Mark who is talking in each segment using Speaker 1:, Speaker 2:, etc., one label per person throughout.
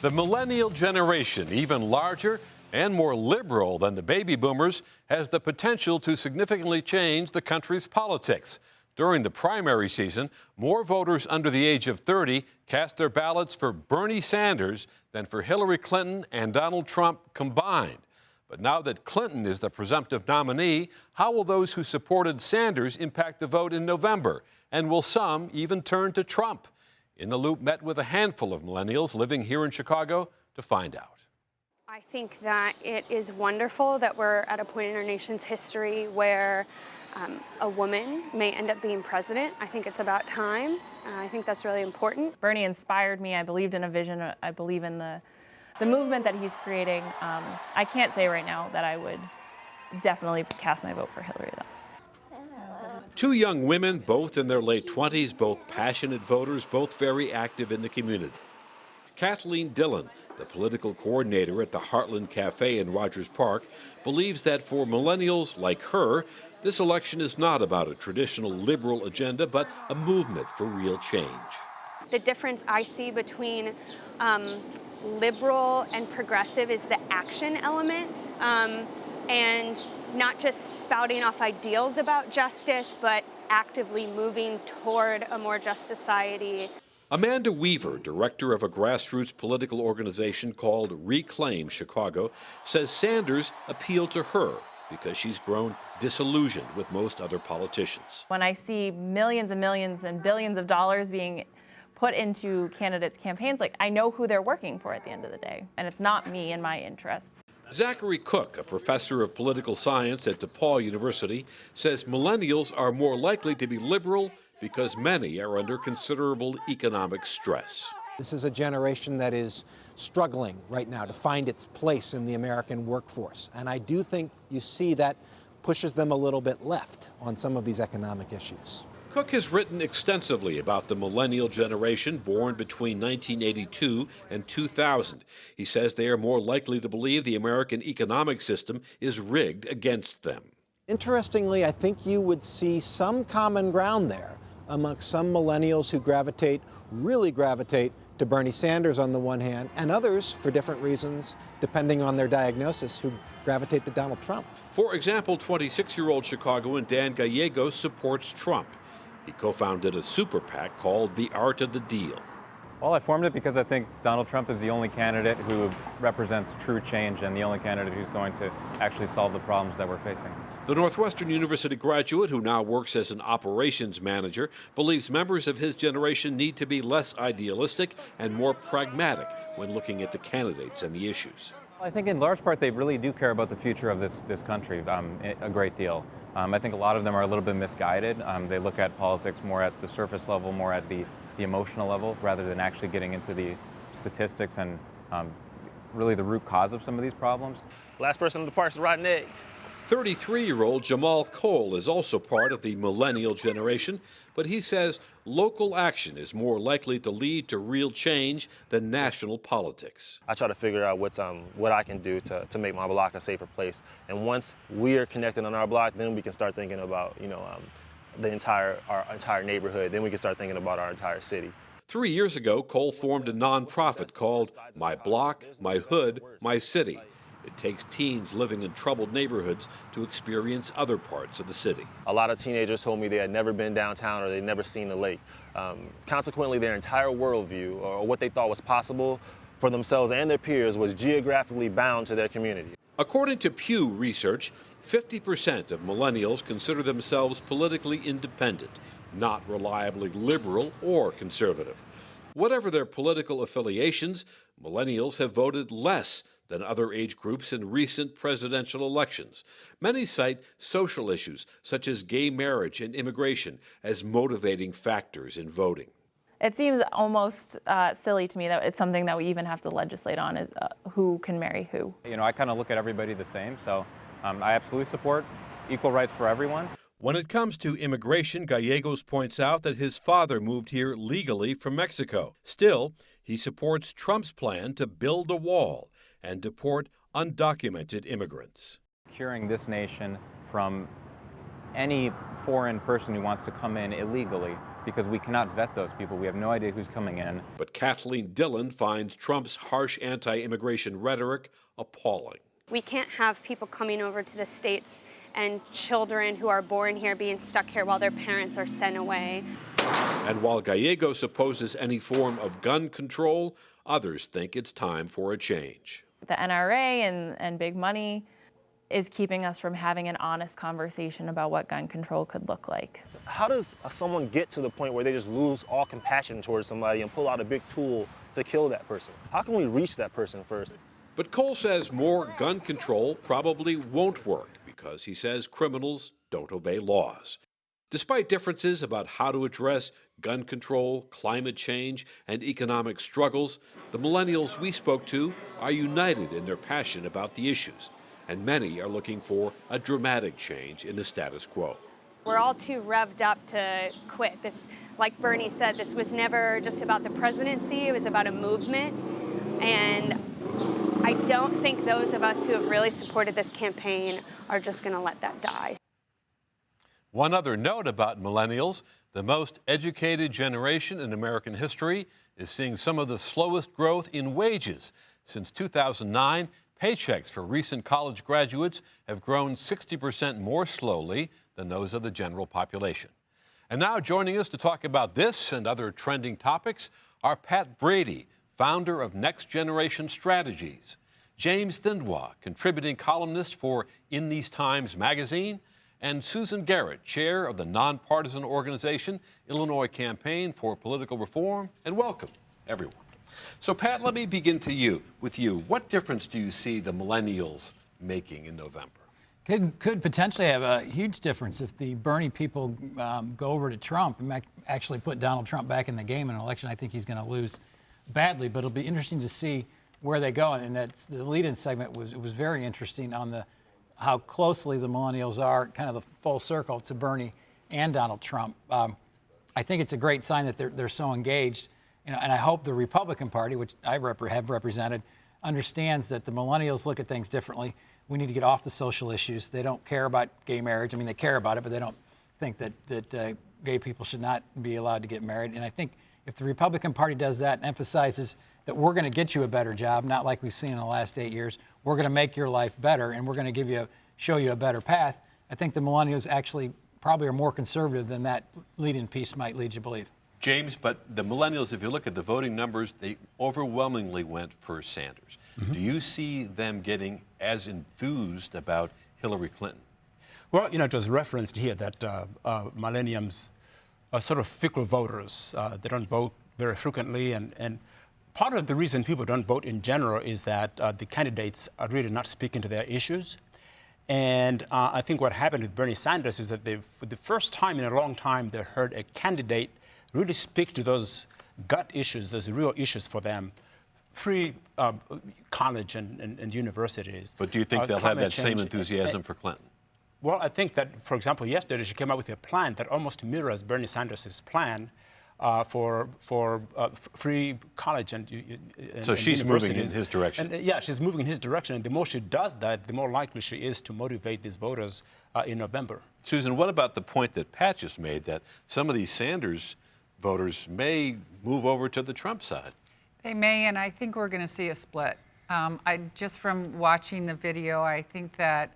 Speaker 1: The millennial generation, even larger and more liberal than the baby boomers, has the potential to significantly change the country's politics. During the primary season, more voters under the age of 30 cast their ballots for Bernie Sanders than for Hillary Clinton and Donald Trump combined. But now that Clinton is the presumptive nominee, how will those who supported Sanders impact the vote in November? And will some even turn to Trump? In the Loop met with a handful of millennials living here in Chicago to find out.
Speaker 2: I think that it is wonderful that we're at a point in our nation's history where a woman may end up being president. I think it's about time. I think that's really important.
Speaker 3: Bernie inspired me. I believed in a vision. I believe in the movement that he's creating. I can't say right now that I would definitely cast my vote for Hillary, though.
Speaker 1: Two young women, both in their late 20s, both passionate voters, both very active in the community. Kathleen Dillon, the political coordinator at the Heartland Cafe in Rogers Park, believes that for millennials like her, this election is not about a traditional liberal agenda, but a movement for real change.
Speaker 2: The difference I see between liberal and progressive is the action element, and not just spouting off ideals about justice, but actively moving toward a more just society.
Speaker 1: Amanda Weaver, director of a grassroots political organization called Reclaim Chicago, says Sanders appealed to her because she's grown disillusioned with most other politicians.
Speaker 3: When I see millions and millions and billions of dollars being put into candidates' campaigns, I know who they're working for at the end of the day, and it's not me and my interests.
Speaker 1: Zachary Cook, a professor of political science at DePaul University, says millennials are more likely to be liberal because many are under considerable economic stress.
Speaker 4: This is a generation that is struggling right now to find its place in the American workforce. And I do think you see that pushes them a little bit left on some of these economic issues.
Speaker 1: Cook has written extensively about the millennial generation born between 1982 and 2000. He says they are more likely to believe the American economic system is rigged against them.
Speaker 4: Interestingly, I think you would see some common ground there amongst some millennials who really gravitate to Bernie Sanders on the one hand, and others, for different reasons, depending on their diagnosis, who gravitate to Donald Trump.
Speaker 1: For example, 26-year-old Chicagoan Dan Gallegos supports Trump. He co-founded a super PAC called The Art of the Deal.
Speaker 5: Well, I formed it because I think Donald Trump is the only candidate who represents true change and the only candidate who's going to actually solve the problems that we're facing.
Speaker 1: The Northwestern University graduate, who now works as an operations manager, believes members of his generation need to be less idealistic and more pragmatic when looking at the candidates and the issues.
Speaker 5: I think in large part they really do care about the future of this country a great deal. I think a lot of them are a little bit misguided. They look at politics more at the surface level, more at the emotional level, rather than actually getting into the statistics and really the root cause of some of these problems.
Speaker 6: Last person in the park's a rotten egg.
Speaker 1: 33-year-old Jamal Cole is also part of the millennial generation, but he says local action is more likely to lead to real change than national politics.
Speaker 6: I try to figure out what I can do to make my block a safer place. And once we are connected on our block, then we can start thinking about, our entire neighborhood. Then we can start thinking about our entire city.
Speaker 1: 3 years ago, Cole formed a nonprofit called My Block, My Hood, My City. It takes teens living in troubled neighborhoods to experience other parts of the city.
Speaker 6: A lot of teenagers told me they had never been downtown or they'd never seen the lake. Consequently, their entire worldview or what they thought was possible for themselves and their peers was geographically bound to their community.
Speaker 1: According to Pew Research, 50% of millennials consider themselves politically independent, not reliably liberal or conservative. Whatever their political affiliations, millennials have voted less than other age groups in recent presidential elections. Many cite social issues such as gay marriage and immigration as motivating factors in voting.
Speaker 3: It seems almost silly to me that it's something that we even have to legislate on, is who can marry who.
Speaker 5: I kind of look at everybody the same, so I absolutely support equal rights for everyone.
Speaker 1: When it comes to immigration, Gallegos points out that his father moved here legally from Mexico. Still, he supports Trump's plan to build a wall and deport undocumented immigrants.
Speaker 5: Curing this nation from any foreign person who wants to come in illegally because we cannot vet those people. We have no idea who's coming in.
Speaker 1: But Kathleen Dillon finds Trump's harsh anti-immigration rhetoric appalling.
Speaker 2: We can't have people coming over to the States and children who are born here being stuck here while their parents are sent away.
Speaker 1: And while Gallegos opposes any form of gun control, others think it's time for a change.
Speaker 3: The NRA and big money is keeping us from having an honest conversation about what gun control could look like.
Speaker 6: How does someone get to the point where they just lose all compassion towards somebody and pull out a big tool to kill that person? How can we reach that person first?
Speaker 1: But Cole says more gun control probably won't work because he says criminals don't obey laws. Despite differences about how to address gun control, climate change, and economic struggles, the millennials we spoke to are united in their passion about the issues, and many are looking for a dramatic change in the status quo.
Speaker 2: We're all too revved up to quit. This, like Bernie said, this was never just about the presidency, it was about a movement. And I don't think those of us who have really supported this campaign are just going to let that die.
Speaker 1: One other note about millennials, the most educated generation in American history is seeing some of the slowest growth in wages. Since 2009, paychecks for recent college graduates have grown 60% more slowly than those of the general population. And now joining us to talk about this and other trending topics are Pat Brady, founder of Next Generation Strategies, James Thindwa, contributing columnist for In These Times magazine, and Susan Garrett, chair of the nonpartisan organization Illinois Campaign for Political Reform. And welcome, everyone. So, Pat, let me begin with you. What difference do you see the millennials making in November?
Speaker 7: Could potentially have a huge difference if the Bernie people go over to Trump and actually put Donald Trump back in the game in an election. I think he's going to lose badly, but it'll be interesting to see where they go. And that's the lead-in segment was very interesting on how closely the millennials are, kind of the full circle to Bernie and Donald Trump. I think it's a great sign that they're so engaged, and I hope the Republican Party, which I have represented, understands that the millennials look at things differently. We need to get off the social issues. They don't care about gay marriage. I mean, they care about it, but they don't think that gay people should not be allowed to get married. And I think if the Republican Party does that and emphasizes that we're going to get you a better job, not like we've seen in the last 8 years, we're going to make your life better, and we're going to show you a better path, I think the millennials actually probably are more conservative than that lead-in piece might lead you to believe.
Speaker 1: James, but the millennials, if you look at the voting numbers, they overwhelmingly went for Sanders. Mm-hmm. Do you see them getting as enthused about Hillary Clinton?
Speaker 8: Well, it was referenced here that millennials are sort of fickle voters. They don't vote very frequently, and part of the reason people don't vote in general is that the candidates are really not speaking to their issues. And I think what happened with Bernie Sanders is that for the first time in a long time, they heard a candidate really speak to those gut issues, those real issues for them. Free college and universities.
Speaker 1: But do you think they'll have that same enthusiasm for Clinton?
Speaker 8: Well, I think that, for example, yesterday she came out with a plan that almost mirrors Bernie Sanders' plan for free college and
Speaker 1: so she's moving in his direction.
Speaker 8: And, yeah, she's moving in his direction. And the more she does that, the more likely she is to motivate these voters in November.
Speaker 1: Susan, what about the point that Pat just made, that some of these Sanders voters may move over to the Trump side?
Speaker 9: They may, and I think we're going to see a split. Just from watching the video, I think that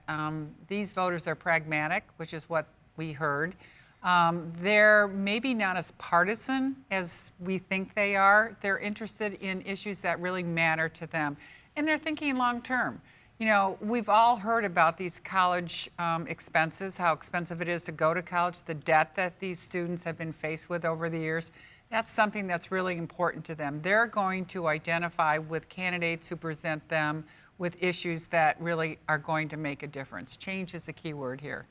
Speaker 9: these voters are pragmatic, which is what we heard. They're maybe not as partisan as we think they are. They're interested in issues that really matter to them. And they're thinking long term. We've all heard about these college expenses, how expensive it is to go to college, the debt that these students have been faced with over the years. That's something that's really important to them. They're going to identify with candidates who present them with issues that really are going to make a difference. Change is a key word here.